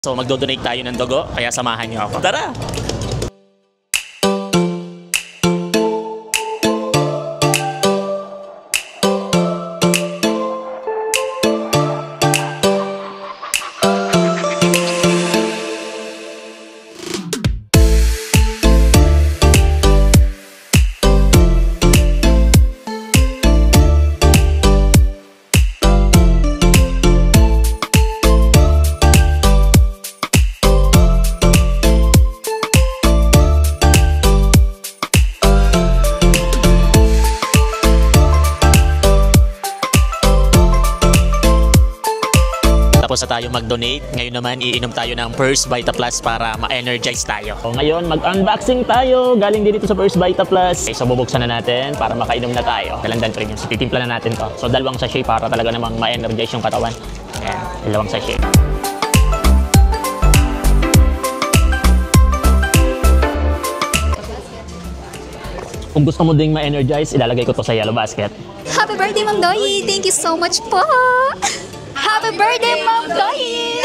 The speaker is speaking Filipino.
So magdo-donate tayo ng dugo, kaya samahan niyo ako. Tara! Tapos na tayo mag-donate. Ngayon naman, iinom tayo ng First Vita Plus para ma-energize tayo. So ngayon, mag-unboxing tayo. Galing din dito sa First Vita Plus. Okay, so bubuksan na natin para makainom na tayo. Dalandan Premium. So titimpla na natin to. So dalawang sachet para talaga namang ma-energize yung katawan. Ayan, dalawang sachet. Kung gusto mo ding ma-energize, ilalagay ko to sa yellow basket. Happy birthday, Ma'am Doyi! Thank you so much po! Happy birthday, Ma'am Doyi!